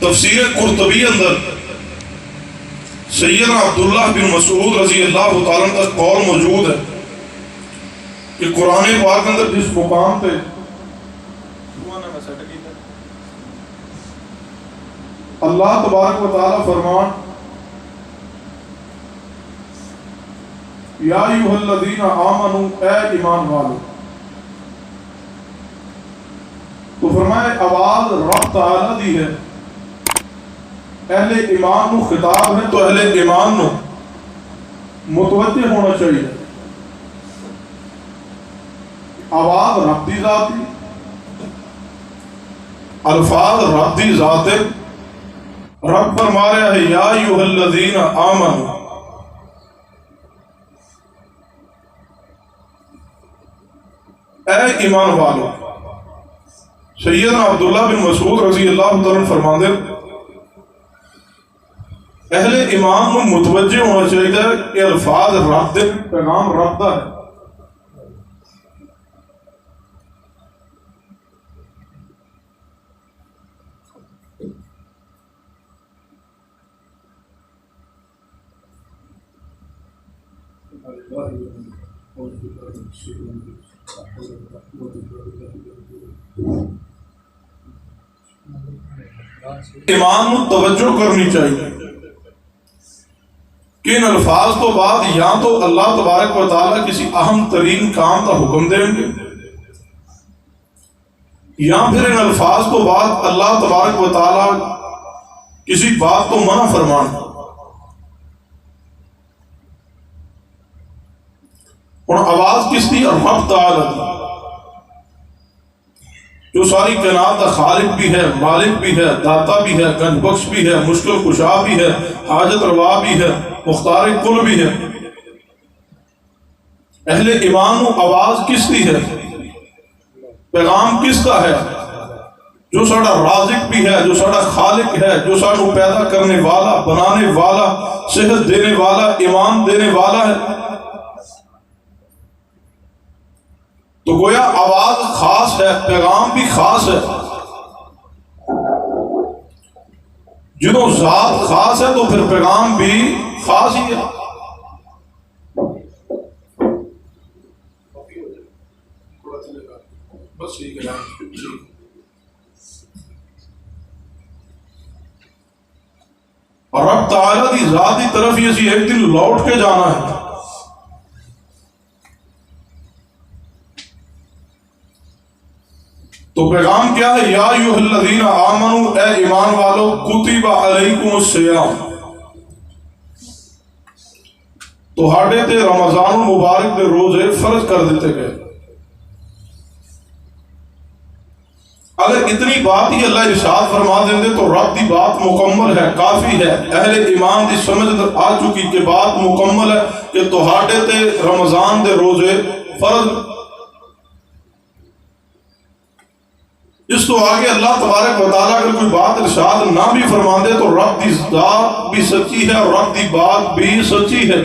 تفسیر قرطبی اندر سیدنا عبداللہ بن مسعود رضی اللہ تعالیٰ کا قول موجود ہے کہ قرآن پاک اندر جس مقام پہ اللہ تبارک و تعالیٰ فرمان یا ایھا الذین آمنوا اے ایمان والو، تو فرمائے آواز رب تعالیٰ دی ہے، اہل ایمان نو خطاب ہے، تو اہل ایمان نو متوجہ ہونا چاہیے۔ آواز رب دی ذات ہے، الفاظ رب دی ذات ہے۔ رب فرما رہا ہے یا ایھا الذین آمنوا، اے ایمان والو۔ سیدنا عبداللہ بن مسعود رضی اللہ تعالیٰ فرماندے اہل ایمان کو متوجہ ہونا چاہیے کہ الفاظ رب دے، پیغام رب دا ہے۔ ایمان کو توجہ کرنی چاہیے کہ ان الفاظ تو بعد یا تو اللہ تبارک و تعالیٰ کسی اہم ترین کام کا حکم دیں گے، یا پھر ان الفاظ تو بعد اللہ تبارک و تعالیٰ کسی بات کو منع فرمان۔ اور آواز کس دی؟ رب تعالیٰ دی، جو ساری کائنات کا خالق بھی ہے، مالک بھی ہے، داتا بھی ہے، گنج بخش بھی ہے، مشکل کشا بھی ہے، حاجت روا بھی ہے، مختار کل بھی ہے۔ اہل ایمان کو آواز کس دی ہے؟ پیغام کس کا ہے؟ جو ساڑا رازق بھی ہے، جو ساڑا خالق ہے، جو ساڑا پیدا کرنے والا، بنانے والا، صحت دینے والا، ایمان دینے والا ہے۔ تو گویا آواز خاص ہے، پیغام بھی خاص ہے۔ جدوں ذات خاص ہے تو پھر پیغام بھی خاص ہی ہے۔ اور رب تعالیٰ دی ذات کی طرف ہی اسی ایک دن لوٹ کے جانا ہے۔ تو پیغام کیا ہے؟ یا ایھا الذین آمنوا، اے ایمان والو، کتب علیکم الصیام، تہاڈے تے رمضان المبارک دے روزے فرض کر دیتے گئے۔ اگر اتنی بات ہی اللہ ارشاد فرما دیں تو رب دی بات مکمل ہے، کافی ہے۔ اہل ایمان دی سمجھ آ چکی کہ بات مکمل ہے کہ تہاڈے تے رمضان دے روزے فرض۔ اس تو آگے اللہ تبارک و تعالیٰ اگر کوئی بات ارشاد نہ بھی فرما دے تو رب دی ذات بھی سچی ہے اور رب دی بات بھی سچی ہے۔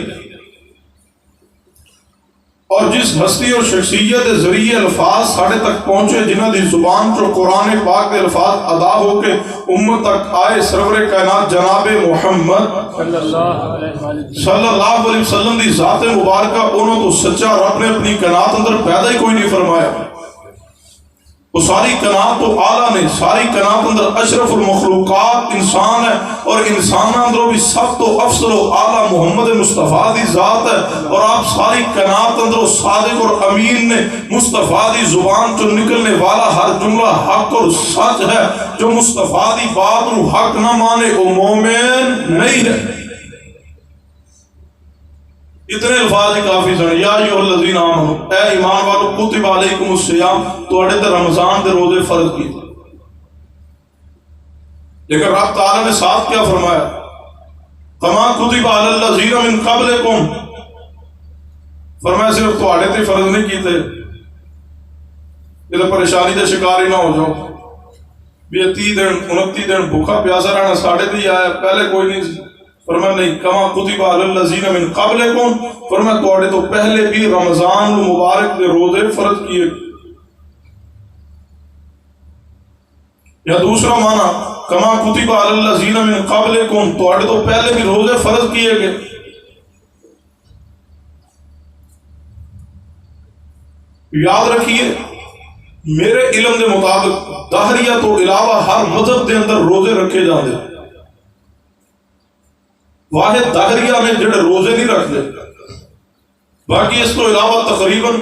اور جس ہستی اور شخصیت کے ذریعے الفاظ ساڑھے تک پہنچے، جنہ دی زبان جو قرآن پاک کے الفاظ ادا ہو کے امت تک آئے، سرور کائنات جناب محمد صلی اللہ علیہ وسلم دی ذات مبارکہ، انہوں تو سچا رب نے اپنی کائنات اندر پیدا ہی کوئی نہیں فرمایا۔ وہ ساری کائنات تو اعلیٰ نے، ساری کائنات اندر اشرف المخلوقات انسان ہے، اور انسان اندروں بھی سب تو افضل و اعلیٰ محمد مصطفیٰ دی ذات ہے۔ اور آپ ساری کائنات اندروں صادق اور امین نے، مصطفیٰ دی زبان جو نکلنے والا ہر جملہ حق اور سچ ہے۔ جو مصطفیٰ دی بات رو حق نہ مانے وہ مومن نہیں ہے۔ اتنے الفاظ ہی کافی سن۔ یا ایھا الذین آمنوا، اے ایمان والو، کتب علیکم الصیام، تہاڈے تے رمضان دے روزے فرض کیے۔ لیکن رب تعالیٰ نے ساتھ کیا فرمایا؟ کما کتب علی الذین من قبلکم، فرمایا صرف تہاڈے تے فرض نہیں کیتے، یہ پریشانی دے شکار ہی نہ ہو جاؤ بھی 30 دن 29 دن بھوکا پیاسا رہنا ساڑھے تے ہی آیا، پہلے کوئی نہیں۔ فرمایا نہیں، کما کتب علی الذین من قبلکم، فرمایا تہاڈے تو پہلے بھی رمضان المبارک کے روزے فرض کیے۔ یا دوسرا معنی کما کتب علی الذین من قبلکم، تواڈے تو پہلے بھی روزے فرض کیے گئے. یاد رکھیے میرے علم دے مطابق دہریہ تو علاوہ ہر مذہب دے اندر روزے رکھے جاندے. واحد دہریہ میں جڑے روزے نہیں رکھتے، باقی اس کو علاوہ تقریباً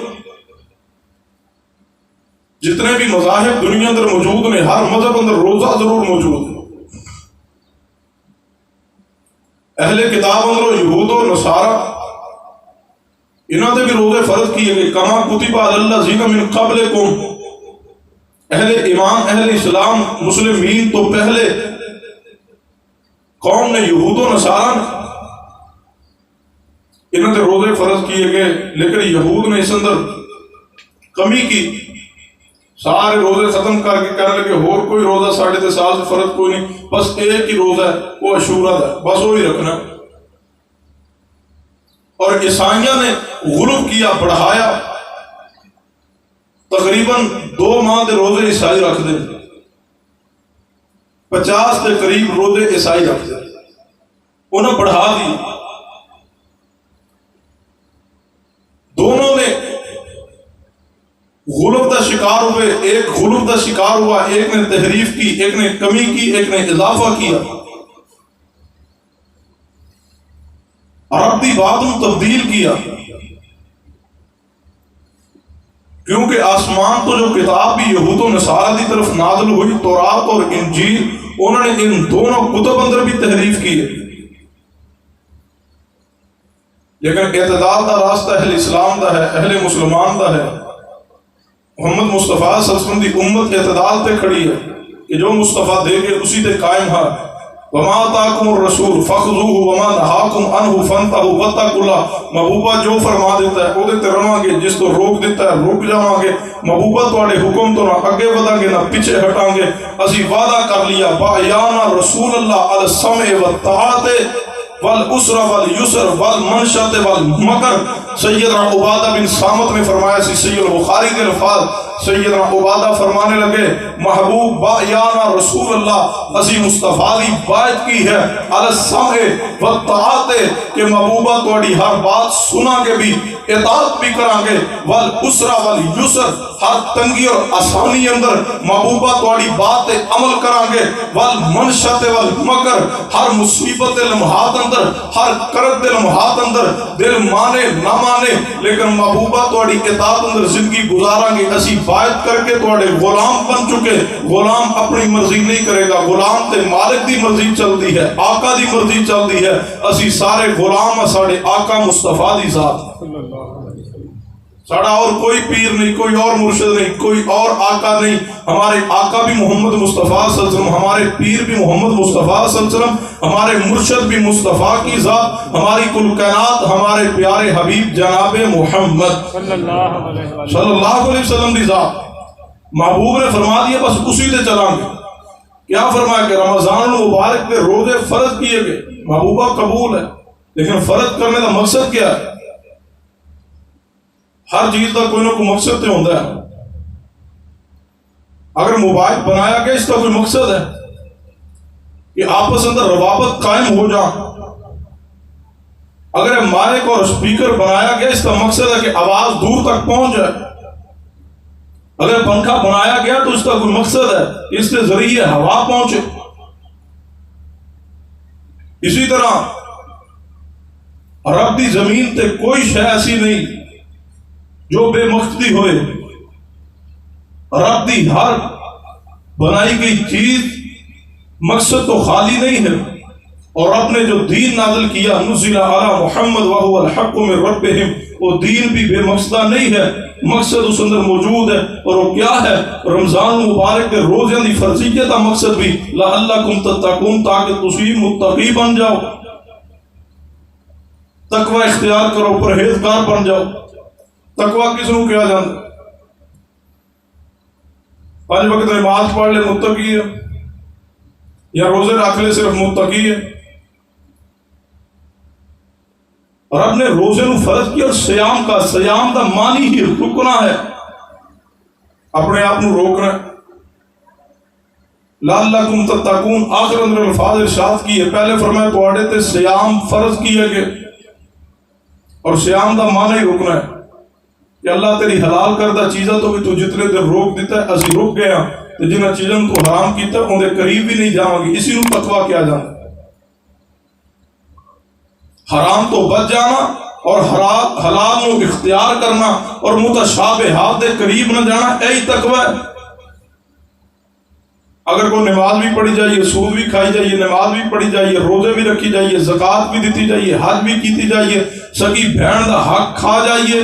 جتنے بھی مذاہب دنیا اندر موجود نے ہر مذہب اندر روزہ ضرور موجود ہے. اہل کتاب اندر یہود و نصارہ انہوں نے بھی روزے فرض کیے گئے. کما کتب علی الذین من قبلکم، اہل ایمان اہل اسلام مسلمین تو پہلے قوم نے یہود و نصارہ انہوں نے روزے فرض کیے گئے، لیکن یہود نے اس اندر کمی کی، سارے روزے ختم کر کے کہنے لگے اور کوئی روزہ 3.5 سال سے فرض کوئی نہیں، بس ایک ہی روزہ ہے وہ عاشورہ ہے، بس وہی رکھنا. اور عیسائیوں نے غلو کیا، بڑھایا، تقریباً 2 ماہ دے روزے عیسائی رکھ دیں، 50 کے قریب روزے عیسائی رکھ دیں، انہیں بڑھا دی. دونوں نے غلو کا شکار ہوئے، ایک غلو کا شکار ہوا، ایک نے تحریف کی، ایک نے کمی کی، ایک نے اضافہ کیا، عربی بات میں تبدیل کیا. کیونکہ آسمان تو جو کتاب بھی یہود و نصارہ کی طرف نازل ہوئی، تورات اور انجیل، انہوں نے ان دونوں کتب اندر بھی تحریف کی ہے. لیکن اعتدال دا راستہ اہل اسلام دا ہے، اہل مسلمان دا ہے. محمد مصطفیٰ صلی اللہ علیہ وسلم دی امت اعتدال تے کھڑی ہے کہ جو مصطفیٰ دے گے اسی تے قائم ہے. وما آتاکم الرسول فخذوہ وما نہاکم عنہ فانتہوا واتقوا اللہ. محبوبہ جو فرما دیتا ہے وہ تے رہواں گے، جس تو روک دیتا ہے رک جاواں گے. محبوبہ تواڈے حکم تو نہ اگے وداں گے نہ پیچھے ہٹاں گے. اسی وعدہ کر لیا بیان رسول اللہ علی السمع والطاعت والعسر والیسر والمنشط والمکر. سیدنا عبادہ بن صامت نے فرمایا سی، صحیح البخاری کے الفاظ، سیدنا عبادہ فرمانے لگے محبوب بیان رسول اللہ اسی مصطفیٰ دی بات کی ہے علی السمع والطاعت کہ محبوبہ تواڈی ہر بات سنا کے بھی اطاعت بھی کران گے، والعسر والیسر ہر تنگی اور آسانی اندر محبوبہ تواڈی بات عمل کران گے، والمنشط والمکر ہر مصیبت لمحات اندر، ہر کرب لمحات اندر دل مانے نہ مانے لیکن محبوبہ تواڈی اطاعت اندر زندگی گزاران گے. اسی بات کر کے تواڈے غلام بن چکے. غلام اپنی مرضی نہیں کرے گا، غلام تے مالک دی مرضی چلتی ہے، آقا دی مرضی چلتی ہے. اسی سارے غلام ساڑے آقا مصطفیٰ دی ذات. ساڑا اور کوئی پیر نہیں، کوئی اور مرشد نہیں، کوئی اور آقا نہیں. ہمارے آقا بھی محمد مصطفیٰ صلی اللہ علیہ وسلم، ہمارے پیر بھی محمد مصطفیٰ صلی اللہ علیہ وسلم، ہمارے مرشد بھی مصطفیٰ کی ذات، ہماری کل کائنات ہمارے پیارے حبیب جناب محمد صلی اللہ علیہ وسلم کی ذات. محبوب نے فرما دیا بس اسی سے چلائیں گے. کیا فرمایا کہ رمضان المبارک کے روزے فرض کیے گئے. محبوبہ قبول ہے، لیکن فرض کرنے کا مقصد کیا ہے؟ ہر چیز کا کوئی نہ کوئی مقصد تو ہوتا ہے. اگر موبائل بنایا گیا اس کا کوئی مقصد ہے کہ آپس اندر روابط قائم ہو جائیں. اگر مائک اور اسپیکر بنایا گیا اس کا مقصد ہے کہ آواز دور تک پہنچ جائے. اگر پنکھا بنایا گیا تو اس کا کوئی مقصد ہے اس کے ذریعے ہوا پہنچے. اسی طرح رب دی زمین تے کوئی شے ایسی نہیں جو بے مقصدی ہوئے. رب دی ہر بنائی گئی چیز مقصد تو خالی نہیں ہے. اور رب نے جو دین نازل کیا نزل علی محمد وہو الحق من ربہم، وہ دین بھی بے مقصدہ نہیں ہے، مقصد اس اندر موجود ہے. اور وہ کیا ہے؟ رمضان مبارک کے روزے کی فرضیت کا مقصد بھی لعلکم تتقون، تاکہ تسی متقی بن جاؤ، تقوی اختیار کرو، پرہیزگار بن جاؤ. تقوی کس نو کیا جاتا؟ 5 وقت نماز پڑھ لے متقی ہے، یا روزے رکھ لے صرف متقی ہے. رب نے روزے نو فرض کیا. اور سیام کا معنی ہی رکنا ہے، اپنے آپ نو روکنا ہے. لعلکم تتقون، آخر اندر الفاظ ارشاد کیے. پہلے فرمایا تواڈے تے سیام فرض کیے گئے، اور سیام دا معنی ہی رکنا ہے کہ اللہ تیری حلال کردہ چیزاں تو بھی تو جتنے دن روک دیتا ہے، اسی رک گئے ہیں تو جنہاں چیزاں تو حرام کیتا ہے اندے قریب بھی نہیں جاؤں گی. اسی نو تقویٰ کیا جانا ہے، حرام تو بچ جانا اور حلال نو اختیار کرنا اور متشابہات دے قریب نہ جانا، یہی تقویٰ ہے. اگر کوئی نماز بھی پڑھی جائیے، سود بھی کھائی جائیے، نماز بھی پڑھی جائیے، روزے بھی رکھی جائیے، زکوٰۃ بھی دیتی جائیے، حج بھی کیتی جائیے، سکی بہن دا حق کھا جائیے،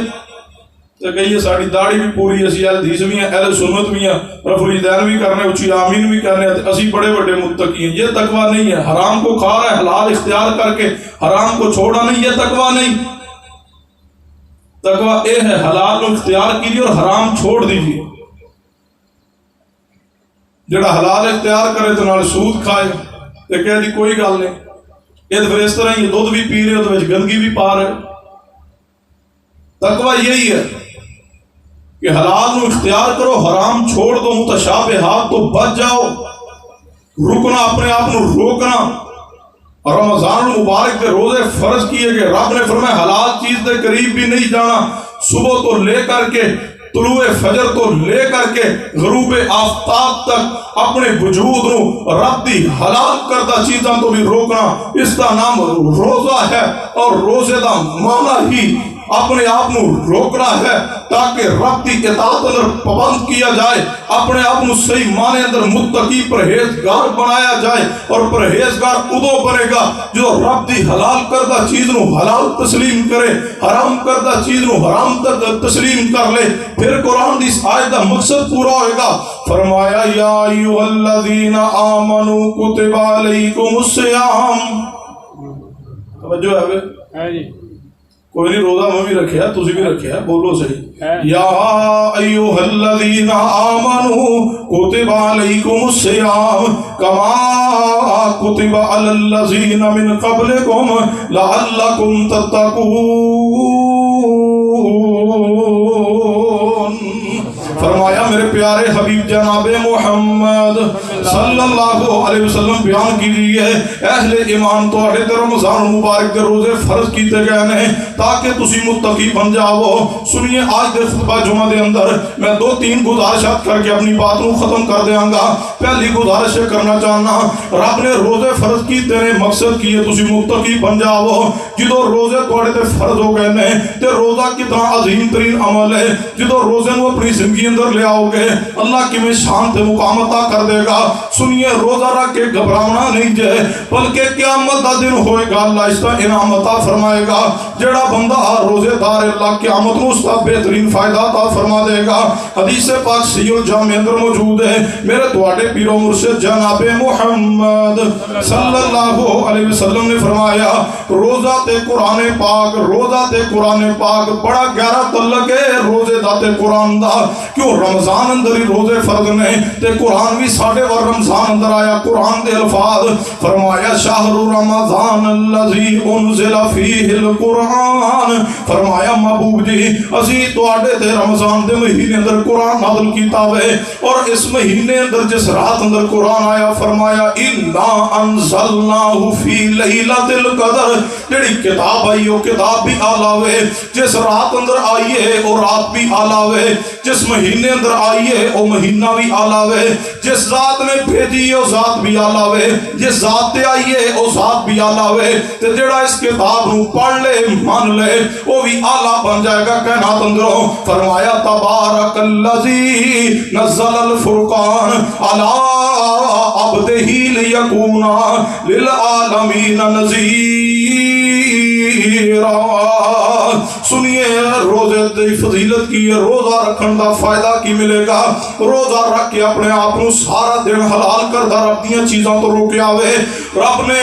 تو کہیے ساری داڑھی بھی پوری، اسی اہل حدیث بھی ہیں، اہل سنت بھی ہیں، رفع الیدین بھی کرنے، اچھی آمین بھی کرنے، اسی بڑے بڑے متقی ہیں. یہ تقویٰ نہیں ہے. حرام کو کھا رہا ہے، حلال اختیار کر کے حرام کو چھوڑا نہیں، یہ تقویٰ نہیں. تقویٰ اے ہے حلال کو اختیار کیجیے اور حرام چھوڑ دیجیے. جڑا حلال اختیار کرے تو نال سود کھائے تو کہہ دی کوئی گل نہیں، یہ پھر اس طرح ہی دودھ بھی پی رہے ہو تو گندگی بھی پا رہے. تقویٰ یہی ہے کہ حلال نو اختیار کرو، حرام چھوڑ دو، متشابہات تو بچ جاؤ، رکنا اپنے آپ نو روکنا. رمضان المبارک کے روزے فرض کیے گئے، رب نے فرمایا حلال چیز دے قریب بھی نہیں جانا. صبح تو لے کر کے طلوع فجر تو لے کر کے غروب آفتاب تک اپنے وجود نو رب دی حلال کردہ چیزاں تو بھی روکنا. اس کا نام روزہ ہے، اور روزے دا معنی ہی اپنے آپ نو روکنا ہے تاکہ رب دی اطاعت اندر پابند کیا جائے، اپنے آپ نو صحیح معنی اندر متقی پرہیزگار بنایا جائے. اور پرہیزگار ادو بنے گا جو رب دی حلال کردہ چیز نو حلال تسلیم کرے، حرام کردہ چیز نو حرام تسلیم کر لے. پھر قرآن دی اس آیت دا مقصد پورا ہوئے گا. فرمایا یا ایھا الذین آمنوا کتب علیکم الصیام. توجہ ہے جی، کوئی نہیں، روزہ میں بھی رکھیا، تسی بھی رکھیا، بولو صحیح. یا ایھا الذین آمنوا کتب علیکم الصیام کما کتب علی الذین من قبلکم لعلکم تتقون. فرمایا میرے پیارے حبیب جناب محمد صلی اللہ علیہ وسلم بیان کیجئے، اہل ایمان تو اڑے تے رمضان مبارک دے روزے فرض کیتے گئے نے تاکہ تسی متقی بن جاؤ. سنیے آج دے خطبہ جمعہ دے اندر میں 2-3 گزارشات کر کے اپنی بات نو ختم کر دیاں گا. پہلی گزارش کرنا چاہنا، رب نے روزے فرض کیتے نے مقصد کیے تسی متقی بن جاؤ. جدو روزے توڑے تے فرض ہو گئے نے تے روزہ کتنا عظیم ترین عمل ہے. جدو روزے نو اپنی زندگی اندر لے آؤ گے اللہ کی میں شان تے مقام عطا کر دے گا. سنیے روزہ رکھ کے گھبرانا نہیں جائے، بلکہ قیامت دا دن ہوئے گا اللہ اس کا انعام عطا فرمائے گا. جڑا بندہ روزے دار اللہ قیامت نو اس کا بہترین فائدہ عطا فرما دے گا. حدیث پاک صحیح الجامع اندر موجود ہے. میرے تواڈے پیر و مرشد جناب محمد صلی اللہ علیہ وسلم نے فرمایا روزہ تے قرآن پاک، روزہ تے قرآن پاک بڑا گہرا تعلق ہے روزے دا تے قرآن دا. کیوں رمضان اندر ہی روزے فرض نے تے قرآن بھی ساڑھے ور رمضان اندر آیا. قرآن دے الفاظ فرمایا شہر رمضان الذی انزل فیہ القرآن. فرمایا محبوب جی اسی تواڈے تے رمضان دے مہینے اندر قرآن نازل کیتا وے، اور اس مہینے اندر جس رات اندر قرآن آیا فرمایا انا انزلناہ فی لیلۃ القدر. جڑی کتاب آئی وہ کتاب بھی آلہ وے، جس رات اندر آئی ہے وہ رات بھی آلہ وے، جس مہینے اندر آئی ہے وہ مہینہ بھی آلہ وے، جس ذات نے بھیجی ہے وہ ذات بھی آلہ وے، جس ذات تے آئی ہے وہ ذات بھی آلہ وے. تے جڑا اس کتاب نو پڑھ لے مان لے وہ بھی آلہ بن جائے گا کائنات اندروں. فرمایا تبارک الذی نزل الفرقان علی عبدہ لیکون للعالمین نذیرا. سنیے روزے دی فضیلت کی ہے، روزہ رکھن دا فائدہ کی ملے گا. روزہ رکھ کے اپنے آپ کو سارا دن حلال کردہ رب دیاں چیزاں تو روکے آوے. رب نے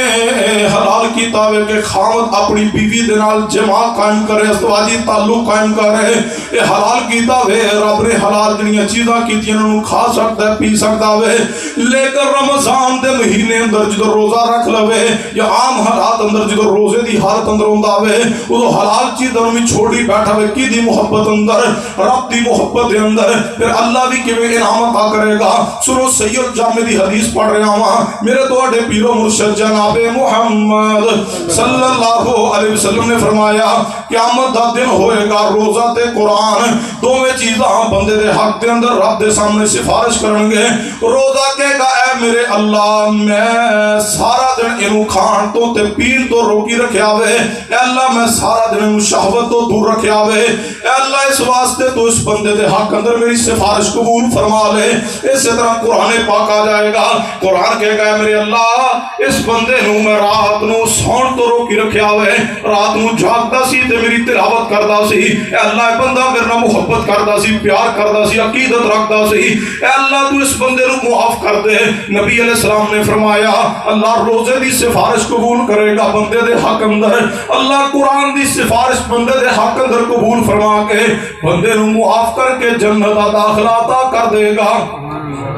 حلال کیتا ہوئے کہ خامد اپنی بیوی دے نال جماع قائم کرے، ازدواجی تعلق قائم کرے. یہ حلال کیتا ہوئے رب نے حلال جنیاں چیزاں کیتیاں انہوں کھا سکتا ہے پی سکتا ہوئے. لیکن رمضان دے مہینے اندر جدو روزہ رکھ لوے یا عام حالات اندر جدو روزے دی حالت اندر ہوندا ہوئے ادو حلال چیزاں بھی چھوڑی بیٹھا ہوئے کی دی محبت محبت اندر، رب دی محبت اندر پھر اللہ بھی کیویں انعام عطا کرے گا۔ سنو سید جامع دی حدیث پڑھ رہا ہوں، میرے تواڈے پیر و مرشد جناب محمد صلی اللہ علیہ وسلم نے فرمایا قیامت دا دن ہوئے گا، روزہ تے قرآن دوویں چیزاں بندے دے حق دے اندر رب دے سامنے سفارش کرن گے۔ روزہ کہے گا اے میرے اللہ میں سارا دن اینو کھان تو تے پین تو روکی رکھیا وے، اے اللہ میں سارا دن اینو شہوت تو دور رکھیا وے، اے اللہ اس واسطے تو اس بندے دے حق اندر میری سفارش قبول فرما لے۔ اسی طرح قرآن پاک آ جائے گا، قرآن کہے گا میرے اللہ اس بندے نو میں رات نو سون تو روکی رکھیا وے، رات نو جاگدا سی تے میری تلاوت کردا سی، اے اللہ بندہ میرے نال محبت کردا سی، پیار کردا سی، عقیدت رکھدا سی، اے اللہ تو اس بندے نو معاف کر دے۔ نبی علیہ السلام نے فرمایا اللہ روزے دی سفارش قبول کرے گا بندے دے حق اندر، اللہ قرآن دی سفارش بندے دے حق اندر قبول فرما کے بندے نو معاف کر کے جنت دا داخلہ عطا کر دے گا۔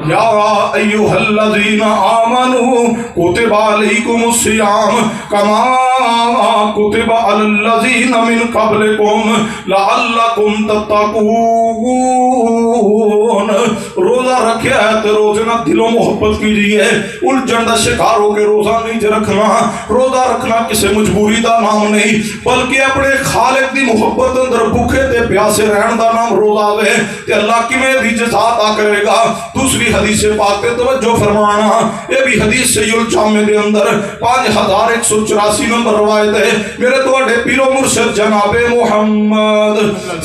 یا ایھا الذین آمنوا کتب علیکم الصیام کما کتب علی الذین من قبلکم لعلکم تتقون۔ روزہ رکھیا ہے تو روزے نہ دلوں محبت کیجیے، الجھن دا شکار ہو کے روزہ نہیں رکھنا۔ روزہ رکھنا کسی مجبوری دا نام نہیں بلکہ اپنے خالق دی محبت اندر بھوکے تے پیاسے رہن دا نام روزہ ہے، تے اللہ کیویں دی جزا عطا کرے گا۔ دوسری حدیث پاک پہ توجہ فرمانا، یہ بھی حدیث صحیح الجامع دے اندر 5184 نمبر روایت ہے، میرے تواڈے پیر و مرشد جناب محمد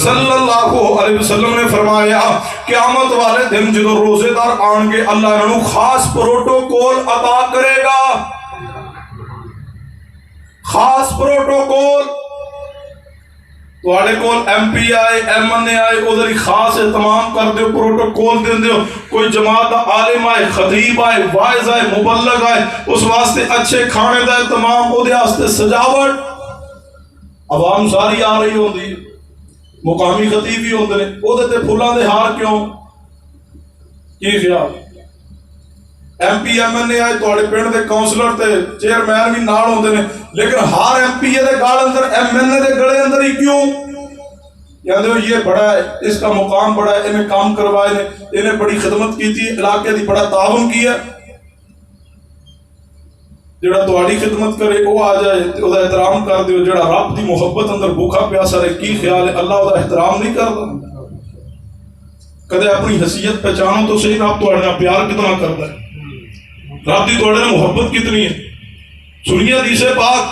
صلی اللہ علیہ وسلم نے فرمایا قیامت والے دن جدو روزے دار آن گے اللہ انہوں خاص پروٹوکول عطا کرے گا، خاص پروٹوکول۔ تواڈے کول ایم پی آئے ایم این اے آئے ادھر خاص اہتمام کر دیو، پروٹوکول دے دیو، کوئی جماعت عالم آئے، خطیب آئے، واعظ آئے، مبلغ آئے، اس واسطے اچھے کھانے دا اہتمام، او دے واسطے سجاوٹ۔ عوام ساری آ رہی ہوندی، مقامی خطیب بھی ہوندے نے، او دے تے پھلاں دے ہار کیوں؟ کی خیال؟ ایم پی ایم این اے آئے تواڈے پنڈ دے کونسلر تے چیئرمین بھی نال ہوندے نے، لیکن ہر ایم پی اے دے گال اندر ایم این اے دے گڑے اندر ہی کیوں؟ یعنی یہ بڑا ہے، اس کا مقام بڑا ہے، انہیں کام کروائے نے، انہیں بڑی خدمت کی تھی، علاقے دی بڑا تعاون کیا۔ جڑا تواڈی خدمت کرے وہ آ جائے او دا احترام کر دیو، جڑا رب دی محبت اندر بھوکا پیاسا رہے، کی خیال ہے اللہ او دا احترام نہیں کردا؟ کدے اپنی حیثیت پہچانو تو صحیح، رب تواڈے نال پیار کتنا کردا ہے، رب دی تواڈے نال محبت کتنی ہے۔ سنیے حدیث پاک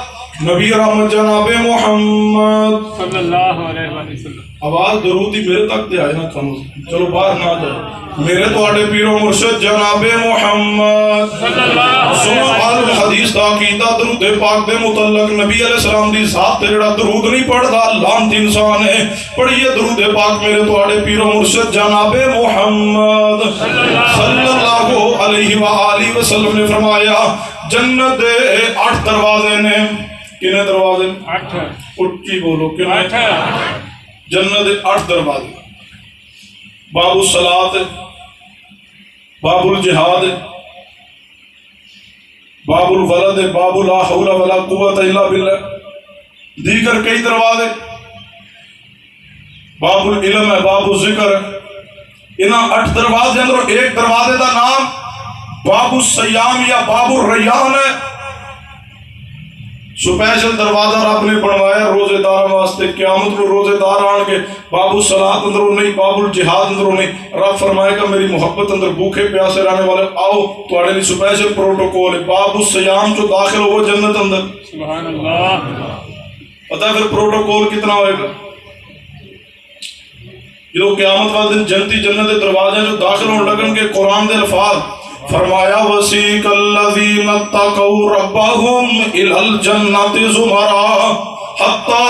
نبی رحمت جناب محمد صلی اللہ علیہ وسلم، آواز درود ہی میرے تک تے آئے نا کم، چلو باہر نہ جائے، میرے تواڈے پیر و مرشد جناب محمد صلی اللہ علیہ وسلم حدیث دا عقیدہ درود پاک دے متعلق نبی علیہ السلام دی ذات تے جڑا درود نہیں پڑھدا لعنتی انسان ہے۔ پڑھیے درود پاک میرے تواڈے پیر و مرشد جناب محمد صلی اللہ علیہ وآلہ وسلم نے فرمایا جنت دے 8 دروازے نے، کنے دروازے؟ 8۔ اچھی بولو کنے؟ جنت دے 8 دروازے، باب الصلاۃ، باب الجہاد، باب الولد، باب لا حول ولا قوت الا باللہ، دیگر کئی دروازے، باب العلم ہے، باب الذکر ہے۔ انہاں 8 دروازے اندر ایک دروازے دا نام باب السیام یا باب الریان ہے۔ سپیشل دروازہ رب نے بنوایا روزے دار واسطے، قیامت کو روزے دار آن کے باب الصلاۃ اندروں نہیں، باب الجہاد اندروں نہیں، رب فرمائے گا میری محبت اندر بھوکے پیاسے رہنے والے آؤ تواڈے لیے سپیشل پروٹوکول ہے، باب السیام جو داخل ہو جنت اندر۔ سبحان اللہ، پتہ پھر پروٹوکول کتنا ہوئے گا؟ جو قیامت والے دن جنتی جنت کے دروازے جو داخل ہونے لگن کے قرآن دے الفاظ فرمایا وسیق الذین اتقوا ربهم الی الجنۃ زمرا حتی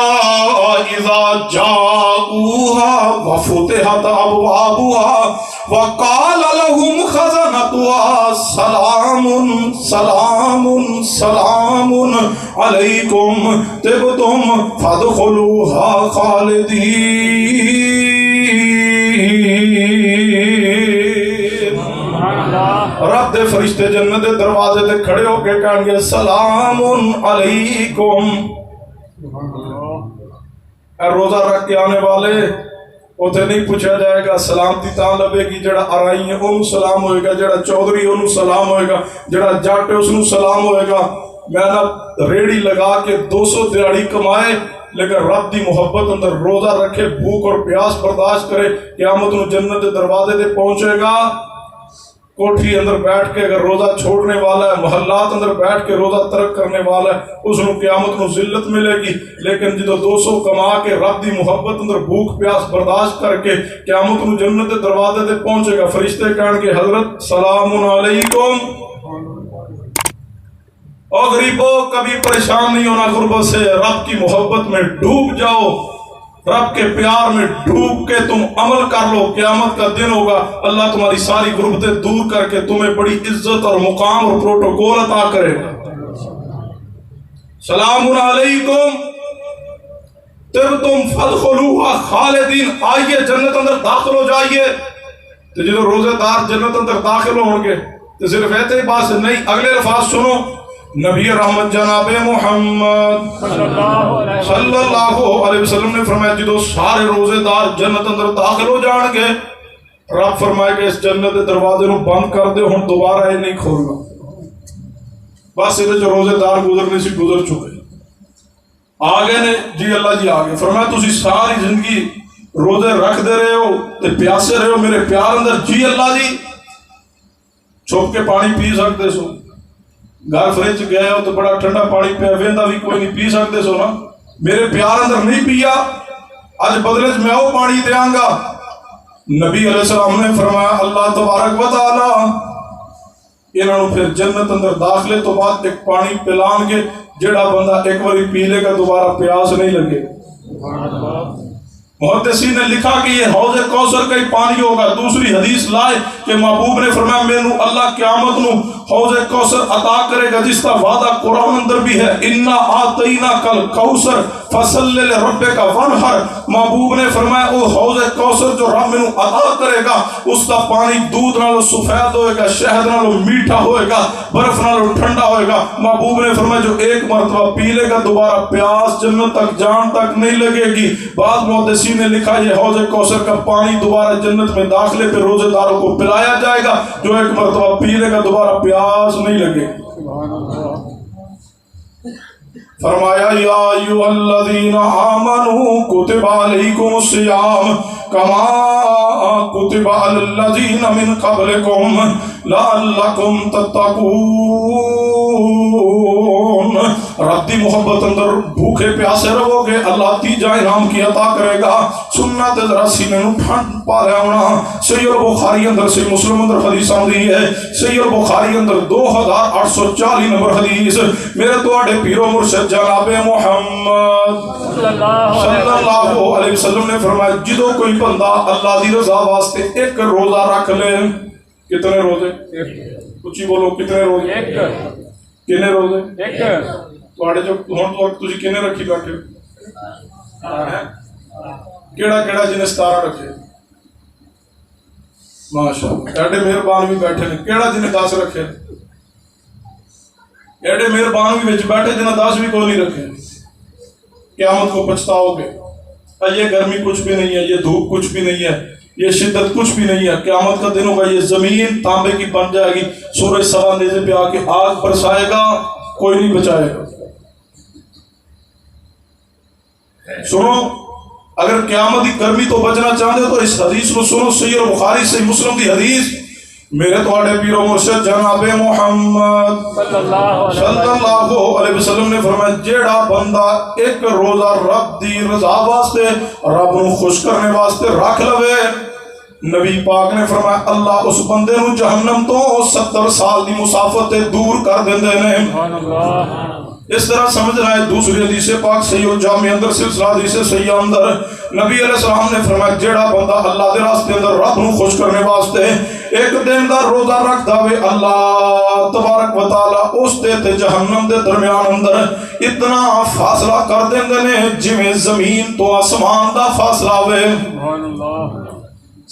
اذا جاءوها وفتحت ابوابها وقال لهم خزنتها سلام سلام سلام علیکم طبتم فادخلوها خالدین۔ رب دے فرشتے جنت دے دروازے تے کھڑے ہو کے کہیں گے سلام علیکم۔ اے روزہ رکھ کے آنے والے اتنے نہیں پوچھا جائے گا سلامتی تاں لبے گی جڑا آرائی ہے انہوں سلام ہوئے گا، جڑا چودھری انہوں سلام ہوئے گا، جڑا جٹ ہے اس نوں سلام ہوئے گا۔ میں نہ ریڑی لگا کے 200 دیہاڑی کمائے لیکن رب دی محبت اندر روزہ رکھے، بھوک اور پیاس برداشت کرے، قیامت نوں جنت دے دروازے تے پہنچے گا۔ کوٹھی اندر بیٹھ کے اگر روزہ چھوڑنے والا ہے، محلات اندر بیٹھ کے روزہ ترک کرنے والا ہے، اس نوں قیامت نوں ذلت ملے گی۔ لیکن جدو 200 کما کے رب دی محبت اندر بھوک پیاس برداشت کر کے قیامت نوں جنت دے دروازے تے پہنچے گا، فرشتے کہن گے حضرت سلام علیکم۔ اور غریبوں کبھی پریشان نہیں ہونا غربت سے، رب کی محبت میں ڈوب جاؤ، رب کے پیار میں ڈوب کے تم عمل کر لو، قیامت کا دن ہوگا، اللہ تمہاری ساری غربتیں دور کر کے تمہیں بڑی عزت اور مقام اور پروٹوکول عطا کرے گا۔ سلام علیکم طبتم فادخلوها خالدین، آئیے جنت اندر داخل ہو جائیے۔ تو جدو روزے دار جنت اندر داخل ہوں گے تو صرف ایسے ہی بات نہیں، اگلے الفاظ سنو۔ نبی رحمت جناب محمد صلی اللہ علیہ وسلم نے فرمایا جدو سارے روزے دار جنت اندر داخل ہو جان گے، رب فرمائے کہ اس جنت دے دروازے نو بند کر دے، ہن دوبارہ یہ نہیں کھولنا، بس یہ جو روزے دار گزرنے سے گزر چکے۔ آگے نے جی اللہ جی آگے فرمایا تسی ساری زندگی روزے رکھ دے رہے ہو تے پیاسے رہے ہو میرے پیار اندر، جی اللہ جی چھپ کے پانی پی سکتے سو، گھر فریج گئے ہو تو بڑا ٹھنڈا پانی پیا ویندا بھی کوئی نہیں پی سکتے سو نا، میرے پیار اندر نہیں پیا، آج بدلے میں وہ پانی دیاں گا۔ نبی علیہ السلام نے فرمایا اللہ تبارک و تعالی انہوں پھر جنت اندر داخلے تو بعد ایک پانی پلان کے جڑا بندہ ایک باری پی لے گا دوبارہ پیاس نہیں لگے۔ محدثین نے لکھا کہ یہ حوض کوثر کا ہی پانی ہوگا۔ دوسری حدیث لائے کہ محبوب نے فرمایا مینوں اللہ قیامت نو حوض کوثر عطا کرے گا جس کا وعدہ قرآن اندر بھی ہے، انا اعطیناک الکوثر فصل لربک وانحر۔ محبوب نے فرمایا وہ حوض کوثر جو رب مینوں عطا کرے گا اس کا پانی دودھ نالوں سفید ہوئے گا، شہد نالوں میٹھا ہوئے گا، برف نالوں ٹھنڈا ہوئے گا۔ محبوب نے فرمایا جو ایک مرتبہ پی لے گا دوبارہ پیاس جنت تک جان تک نہیں لگے گی۔ بعض محدثین نے لکھا یہ حوض کوثر کا پانی دوبارہ جنت میں داخلے پہ روزے داروں کو پلایا جائے گا، جو ایک مرتبہ پی لے گا دوبارہ پیاس نہیں لگے۔ فرمایا یا ایھا الذین آمنوا کتب علیکم الصیام کما کتب علی الذین من قبلکم لعلکم تتقون۔ رب دی محبت اندر بھوکے پیاسے رہو گے، اللہ تیجا انعام کی عطا کرے گا۔ سنت ذرا سینے نو ٹھنڈ پا لے ہونا۔ صحیح البخاری اندر سے مسلم اندر حدیث آندی ہے، صحیح البخاری اندر 2840 نمبر حدیث، میرے تواڈے پیرو مرشد جناب محمد صلی اللہ علیہ وسلم نے فرمایا جدو کوئی بندہ اللہ دی رضا واسطے ایک روزہ رکھ لے، کتنے روزے؟ کچھ بولو کتنے روزے؟ کنے روزے؟ تواڈے جو ہن وقت تسی کنے رکھی بیٹھے؟ کیڑا کیڑا جن 17 رکھے؟ ماشاءاللہ ایڈے مہربان بھی بیٹھے نے، کیڑا جن 10 رکھے؟ ایڈے مہربان بھی وچ بیٹھے جنہیں 10 بھی کوئی نہیں رکھے۔ قیامت کو پچھتاؤ گے، یہ گرمی کچھ بھی نہیں ہے، یہ دھوپ کچھ بھی نہیں ہے، یہ شدت کچھ بھی نہیں ہے، قیامت کا دن ہوگا، یہ زمین تانبے کی بن جائے گی، سورج سوا نیزے پہ آ کے آگ برسائے گا، کوئی نہیں بچائے گا۔ سنو اگر قیامت کی گرمی تو بچنا چاہتے ہو تو اس حدیث کو سنو، صحیح البخاری سے مسلم کی حدیث، میرے تواڈے پیرو مرشد جناب محمد صلی اللہ علیہ وسلم نے فرمایا جیڑا بندہ ایک روزہ رب دی رضا واسطے، رب نو خوش کرنے واسطے رکھ لوے، نبی پاک نے فرمایا اللہ اس بندے نو جہنم تو 70 سال دی مسافت دور کر دیندے نے۔ اس طرح سمجھنا ہے۔ دوسری حدیث پاک صحیح الجامع اندر سلسلہ حدیث صحیح اندر نبی علیہ السلام نے فرمایا جیڑا بندہ اللہ دے راستے اندر رب نو خوش کرنے واسطے ایک دن دا روزہ رکھ دے، اللہ تبارک و تعالی اس تے جہنم دے درمیان اندر اتنا فاصلہ کر دیندے نے جویں زمین تو آسمان دا فاصلہ ہوئے۔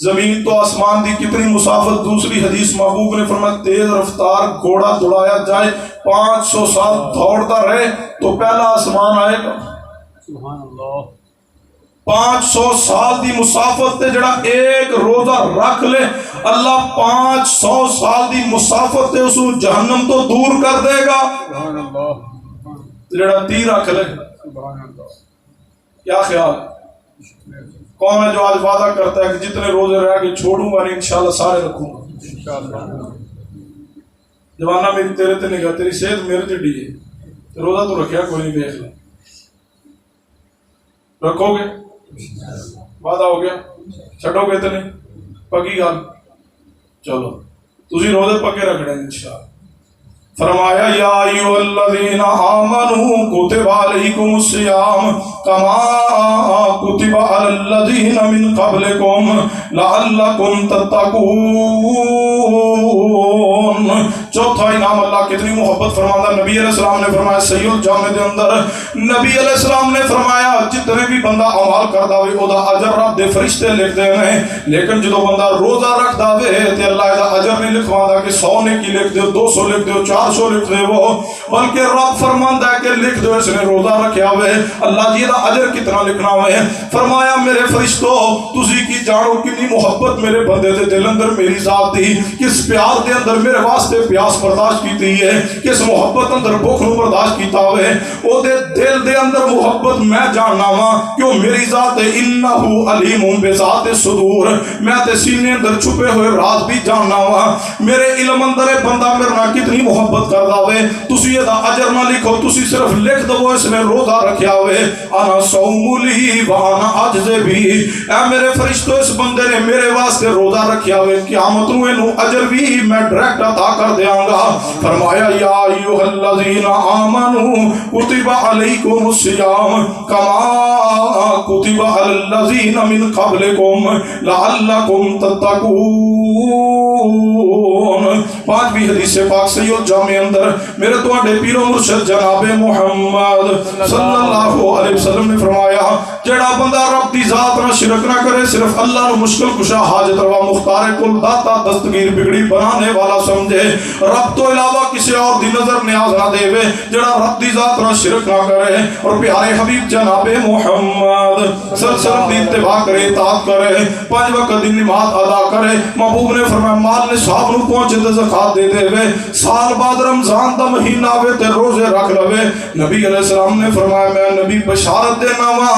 زمین تو آسمان دی کتنی مسافت؟ دوسری حدیث محبوب نے فرمایا تیز رفتار گھوڑا دوڑایا جائے 500 سال دوڑتا رہے تو پہلا آسمان آئے گا۔ 500 سال دی مسافت تے جڑا ایک روزہ رکھ لے اللہ 500 سال دی مسافت تے اس جہنم تو دور کر دے گا. جڑا 30 رکھ لے کیا خیال ہے؟ کون ہے جو آج وعدہ کرتا ہے کہ جتنے روزے رہ کے چھوڑوں گا نہیں انشاءاللہ سارے رکھوں گا؟ جوانا میری تیرے تے نگاہ، تیری صحت میرے تے ڈی ہے، روزہ تو رکھیا کوئی نہیں، دیکھ لے رکھو گے؟ وعدہ ہو گیا؟ چھٹو گے تو نہیں؟ پکی گل؟ چلو تسی روزے پکے رکھنے انشاءاللہ. فرمایا یا ایھا الذین آمنوا کتب علیکم الصیام کما کتب علی الذین من قبلکم لعلکم تتقون. چوتھا انعام اللہ کتنی محبت فرماتا. نبی علیہ السلام نے فرمایا صحیح الجامع دے اندر نبی علیہ السلام نے فرمایا جتنے بھی بندہ اعمال کردا ہوئے او دا اجر رب دے فرشتے لکھ دے نے، لیکن جدو بندہ روزہ رکھدا ہوئے تے اللہ دا اجر نہیں لکھواندا کہ 100 نیکی لکھ دیو، 200 لکھ دیو، 400 لکھ دے وہ، بلکہ رب فرماندا ہے کہ لکھ دو اس نے روزہ رکھیا ہوئے، اللہ جی دا اجر کتنا لکھنا ہوئے. فرمایا میرے فرشتو تسی کی جانو کتنی محبت میرے بندے دے دل اندر میری ذات دی، کس پیار دے اندر میرے واسطے پیاس برداشت کیتی ہے، کس محبت اندر بھوک نو برداشت کیتا ہوئے، او دے دل دے اندر محبت میں جاننا وا کہ وہ میری ذات ہے. انہو علیم بذات الصدور، میں تے سینے اندر چھپے ہوئے راز بھی جاننا وا. میرے علم اندر بندہ میرے نال کتنی محبت کردا ہوئے، تسی دا اجر نہ لکھو، تسی صرف لکھ دو اس نے روزہ رکھیا ہوئے. انا صوم لی وانا اجزی بھی، اے میرے فرشتو اس بندے نے میرے واسطے روزہ رکھیا ہوئے، قیامت نو اینو اجر بھی میں ڈائریکٹ عطا کر دیاں گا. فرمایا یا ایھا الذین آمنوا کتب علیکم الصیام کما کتب علی الذین من قبلکم لعلکم تتقون. پانچویں حدیث پاک صحیح الجامع اندر میرے تواڈے پیر و مرشد جناب محمد صلی اللہ علیہ وسلم نے فرمایا جڑا بندہ رب دی ذات نہ شرک نہ کرے، صرف اللہ نو مشکل کشا حاجت روا مختار کل داتا دستگیر بگڑی بنانے والا سمجھے، رب تو علاوہ کسی اور دی نظر نیاز نہ دے، جڑا رب دی ذات نہ شرک نہ کرے اور پیارے حبیب جناب محمد صلی اللہ علیہ وسلم دی اتباع کرے، اطاعت کرے، 5 وقت دی نماز ادا کرے. محبوب نے فرمایا مال نصاب نو پہنچے تے زکات دے دے، سال بعد رمضان دا مہینہ آوے تے روزے رکھ لوے. نبی علیہ السلام نے فرمایا میں نبی بشارت دینا وا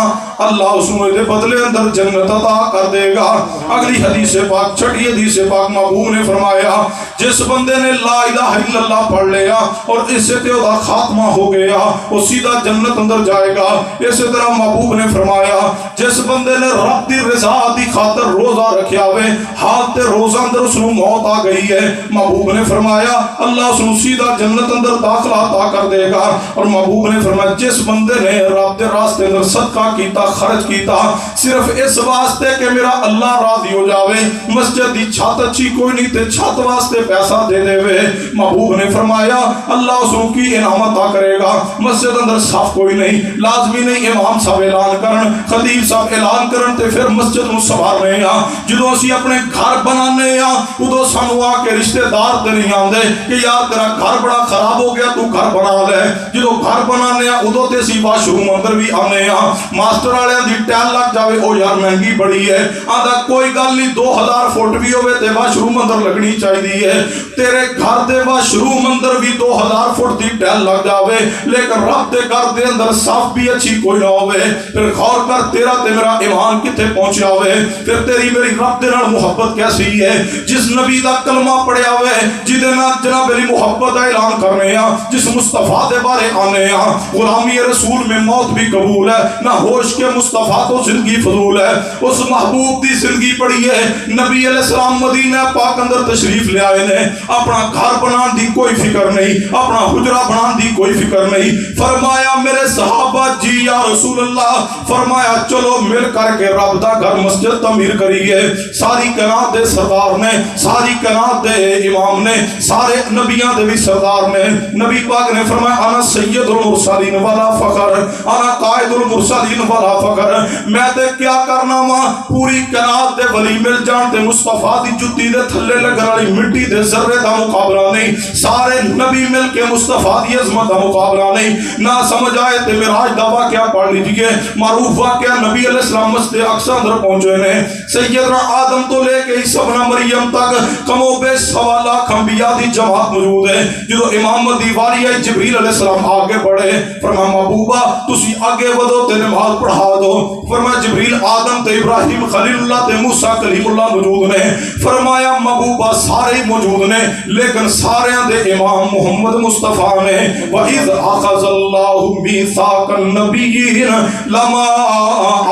اللہ اس نے دے بدلے اندر جنت عطا کر دے گا. اگلی حدیث پاک چھٹی حدیث پاک محبوب نے فرمایا جس بندے نے لا الہ الا اللہ پڑھ لیا اور اس سے تے دا خاتمہ ہو گیا وہ سیدھا جنت اندر جائے گا. اسی طرح محبوب نے فرمایا جس بندے نے رب دی رضا دی خاطر روزہ رکھیا ہوئے حال تے روزہ اندر اس نو موت آ گئی ہے، محبوب نے فرمایا اللہ اس نو سیدھا جنت اندر داخلہ عطا کر دے گا. اور محبوب نے فرمایا جس بندے نے رب دے راستے اندر صدقہ کیتا، خرچ کیتا صرف اس واسطے کہ میرا اللہ راضی ہو جاوے، مسجد دی چھت اچھی کوئی نہیں تے چھت واسطے پیسہ دے دے وے، محبوب نے فرمایا اللہ اس نو کی انعام عطا کرے گا. مسجد اندر صاف کوئی نہیں، لازمی نہیں امام صاحب اعلان کرن، خطیب صاحب اعلان کرن تے پھر مسجد نو سوارنے آ. جدوں اسی اپنے گھر بنانے آ ادو سانو آ کے رشتہ دار تے نہیں آندے کہ یار تیرا گھر بڑا خراب ہو گیا تو گھر بنا لے. جدو گھر بنانے آ ادو تے اسی واش روم اندر بھی آنے آ، ماسٹر والے دی ٹیل لگ جاوے او یار مہنگی بڑی ہے، آندا کوئی گل نہیں 2000 فٹ بھی ہوے تے واش روم اندر لگنی چاہیے. تیرے گھر دے واش روم اندر بھی 2000 فٹ دی ٹیل لگ جاوے لیکن رب دے گھر دے اندر صاف بھی اچھی کوئی نہ ہوے. پھر غور کر تیرا تے میرا ایمان کتے پہنچیا ہوئے، پھر تیری میری رب دے نال محبت کیسی ہے. جس نبی دا کلمہ پڑھیا ہوئے جدے نال جناب علی محبت دا اعلان کرنے آ، جس مصطفیٰ دے بارے آنے آ، غلامی رسول میں موت بھی قبول ہے، نہ ہوش کے مصطفیٰ تو زندگی فضول ہے. اس محبوب دی زندگی پڑھی ہے. نبی علیہ السلام مدینہ پاک اندر تشریف لے آئے نے، اپنا گھر بنان دی کوئی فکر نہیں، اپنا حجرہ بنان دی کوئی فکر نہیں. فرمایا میرے صحابہ جی یا رسول اللہ، فرمایا چلو مل کر کے رب دا گھر مسجد تعمیر کریے. ساری کائنات دے سردار نے، ساری کائنات دے امام نے، سارے نبیاں دے بھی سردار نے. نبی پاک نے فرمایا انا سید المرسلین والا فخر، انا قائد المرسلین والا فخر. میں تے کیا کرنا وا پوری کائنات دے ولی مل جان تے مصطفیٰ دی جُتی دے تھلے لگن والی مٹی دے ذرے دا مقابلہ مقابلہ نہیں، سارے نبی مل کے مصطفیٰ دی عظمت دا مقابلہ نہیں. نہ سمجھ آئے تے معراج دا واقعہ پڑھ لیجئے. معروف واقعہ نبی علیہ السلام مسجد اقصی اندر پہنچے نے. سیدنا آدم تو لے کے عیسیٰ ابن مریم تک کم و بیش 1.25 لاکھ انبیاء دی جماعت موجود ہے. جدو امام دی واری آئی جبریل علیہ السلام آگے بڑھے. فرمایا محبوبہ تسی آگے بدو تے نماز پڑھا دو. فرمایا جبریل آدم تے ابراہیم خلیل اللہ تے موسیٰ کلیم اللہ موجود نے. فرمایا محبوبہ سارے موجود نے لیکن سارے دے امام محمد مصطفیٰ نے. وَإِذْ أَخَذَ اللَّهُ مِيثَاقَ النَّبِيِّينَ لَمَا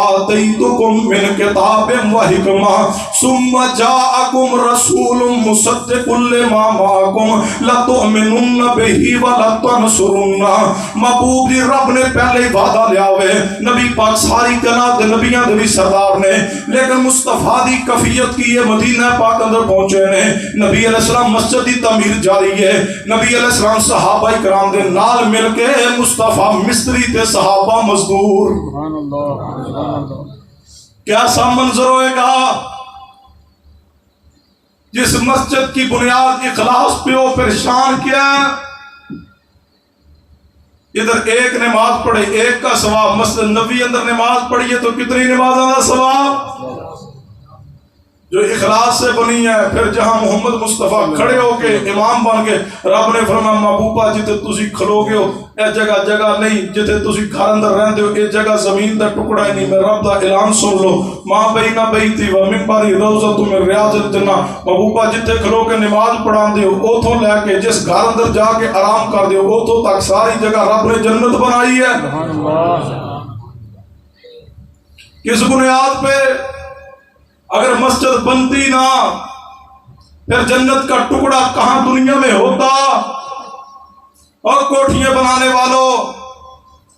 آتَيْتُكُم مِّن كِتَابٍ وَحِكْمَةٍ ثُمَّ جَاءَكُمْ رَسُولٌ مُصَدِّقٌ لِّمَا مَعَكُمْ لَتُؤْمِنُنَّ بِهِ وَلَتَنصُرُنَّهُ. محبوب جی رب نے پہلے ہی وعدہ لیا ہوئے. نبی پاک ساری کائنات دے نبیاں دے بھی سردار نے لیکن مصطفیٰ دی کفیت کی یہ مدینہ پاک اندر پہنچے نے. نبی علیہ السلام مسجد دی تعمیر جاری ہے. نبی علیہ السلام صحابہ کرام دے نال مل کے مصطفیٰ مستری تے صحابہ مزدور. کیسا منظر ہوئے گا جس مسجد کی بنیاد اخلاص پہ ہو پریشان کیا. ادھر ایک نماز پڑھے ایک کا ثواب. مسجد نبی اندر نماز پڑھیے تو کتنی نمازوں کا ثواب جو اخلاص سے بنی ہے. پھر جہاں محمد مصطفیٰ کھڑے ہو کے امام بن کے رب نے فرمایا محبوبہ جتے تسی کھلو گے ہو اے جگہ جگہ نہیں, جتے تسی گھر اندر رہندے ہو اے جگہ زمین دا ٹکڑا ہی نہیں. میں رب دا اعلان سن لو ماں بین بیتی و منبری روزۃ من ریاض الجنہ. محبوبہ جتے کھلو کے نماز پڑھاندے ہو اوتھوں لے کے جس گھر اندر جا کے آرام کردے ہو اوتھوں تک ساری جگہ رب نے جنت بنائی ہے. کس بنیاد پہ؟ اگر مسجد بنتی نہ پھر جنت کا ٹکڑا کہاں دنیا میں ہوتا. اور کوٹھیاں بنانے والوں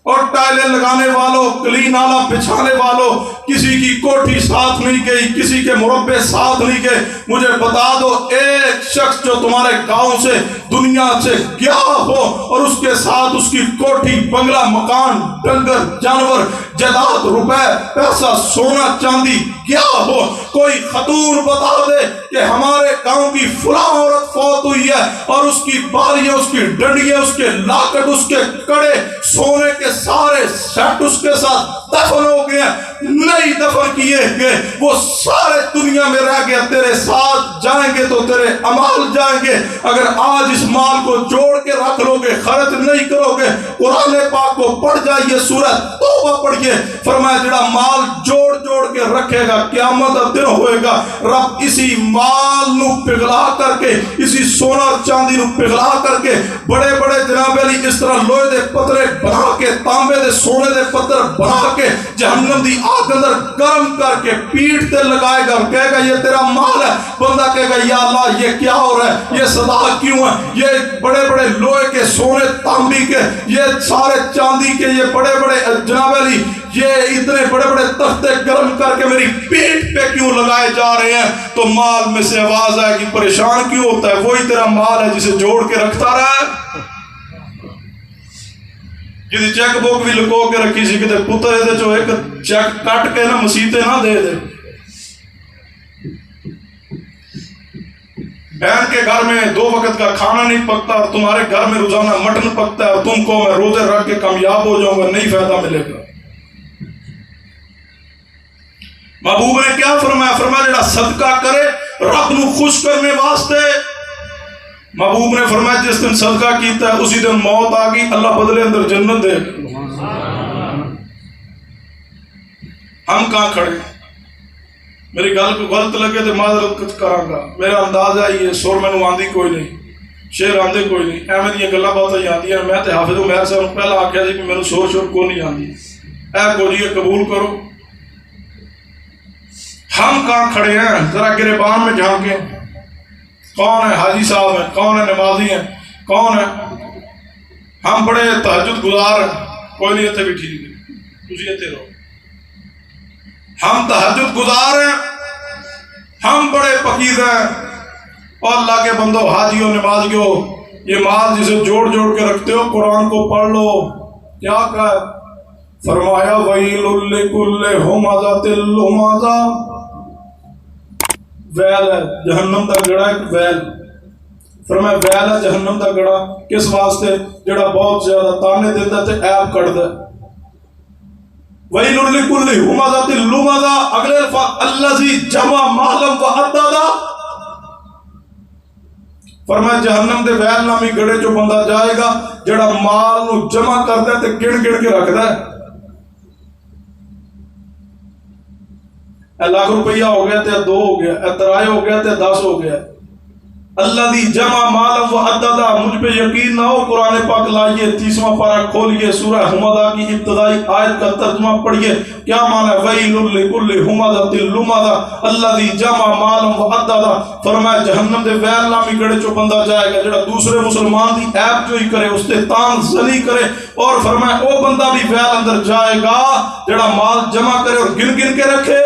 اور ٹائلیں لگانے والوں کلین نالا بچھانے والوں کسی کی کوٹھی ساتھ نہیں گئی, کسی کے مربع ساتھ نہیں گئے. مجھے بتا دو ایک شخص جو تمہارے گاؤں سے دنیا سے گیا ہو اور اس کے ساتھ اس کی کوٹھی بنگلہ مکان ڈنگر جانور جائیداد روپے پیسہ سونا چاندی کیا ہو, کوئی خاتون بتا دے کہ ہمارے گاؤں کی فلاں عورت فوت ہوئی ہے اور اس کی بالیاں اس کی ڈنڈیاں اس کے لاکٹ اس کے کڑے سونے کے سارے سیٹ اس کے ساتھ دفن ہو گئے نہیں دفن کیے گئے, وہ سارے دنیا میں رہ گیا. تیرے ساتھ جائیں گے تو تیرے امال جائیں گے. اگر آج اس مال کو جوڑ کے رکھ لو گے خرچ نہیں کرو گے قرآن پاک کو پڑھ جائیے سورۃ توبہ پڑھیے. فرمایا جڑا مال جوڑ جوڑ کے رکھے گا قیامت کا دن ہوئے گا رب اسی مال نو پگھلا کر کے اسی سونا اور چاندی نو پگھلا کر کے بڑے بڑے جناب علی اس طرح لوہے دے پترے بنا کے تانبے دے سونے دے پتر بنا کے جہنم دی آگ اندر گرم کر کے پیٹ تے لگائے گا. کہے گا یہ تیرا مال ہے. بندہ کہے گا یا اللہ یہ کیا ہو رہا ہے, یہ صدا کیوں ہے, یہ بڑے بڑے لوہے کے سونے تانبی کے یہ سارے چاندی کے یہ بڑے بڑے جناب علی یہ اتنے بڑے بڑے تختے گرم کر کے میری پیٹ پہ کیوں لگائے جا رہے ہیں. تو مال میں سے آواز آئے کہ پریشان کیوں ہوتا ہے, وہی تیرا مال ہے جسے جوڑ کے رکھتا رہا ہے. جی چیک بک بھی لکو کے رکھی سی کہ پتر دے جو ایک چیک کٹ کے نا مسیطے نہ دے دے. بہن کے گھر میں 2 وقت کا کھانا نہیں پکتا اور تمہارے گھر میں روزانہ مٹن پکتا ہے اور تم کو میں روزے رکھ کے کامیاب ہو جاؤں گا, نہیں فائدہ ملے گا. محبوب نے کیا فرمایا؟ فرمایا جڑا صدقہ کرے رب نو خوش کرنے واسطے. محبوب نے فرمایا جس دن صدقہ کیتا ہے اسی دن موت آ گئی اللہ بدلے اندر جنت دے. ہم کہاں کھڑے؟ میری گل کو غلط لگے تو معذرت کراں گا. میرا انداز ہے یہ سور مینوں آندی کوئی نہیں, شعر آندے کوئی نہیں, ایویں دیاں گلاں باتاں آندیاں. میں تے حافظ عمر صاحب پہلا آکھیا سی کہ مینوں شور کو نہیں آندی. اے کوئی قبول کرو. ہم کہاں کھڑے ہیں؟ ذرا گریبان میں جھانکیں. کون ہے حاجی صاحب ہیں, کون ہے نمازی ہیں, کون ہے؟ ہم بڑے تہجد گزار ہیں. کوئی نہیں اتنے بھی ٹھیک ہے, تسی اتنے رہو. ہم تہجد گزار ہیں, ہم بڑے پکیز ہیں. اور اللہ کے بندو حاجیوں نمازیوں یہ مال جسے جوڑ جوڑ کے رکھتے ہو قرآن کو پڑھ لو. کیا کہا ہے؟ فرمایا ویل لکل ہمزۃ لمزہ. ویل ہے جہنم کا گڑا ایک ویل. فرمایا ویل ہے جہنم دا گڑا کس واسطے جڑا بہت زیادہ تانے دیتا تے عیب کڑدا ہے. ویل لکل ہمزۃ لمزہ اگلے الفاظ الذی جمع مالا وعددا. فرمایا جہنم دے ویل نامی گڑے چو بندہ جائے گا جڑا مال نو جمع کردا ہے تے گن گن کے رکھدا ہے. اے لاکھ روپیہ ہو گیا تے 2 ہو گیا, اے ترائے ہو گیا تے 10 ہو گیا. اللہ دی جمع مالا وعددا. مجھ پہ یقین نہ ہو قرآن پاک لائیے 30واں پارہ کھولیے سورہ حمزہ کی ابتدائی آیت کا ترجمہ پڑھیے. کیا معنی ہے؟ ویل لکل ہمزۃ لمزہ الذی جمع مالا وعددا. فرمایا جہنم دے ویل نامی گڑے چو بندہ جائے گا جڑا دوسرے مسلمان دی عیب جوئی کرے, اس تے تان زنی کرے. اور فرمایا او بندہ بھی ویل اندر جائے گا جڑا مال جمع کرے اور گن گن کے رکھے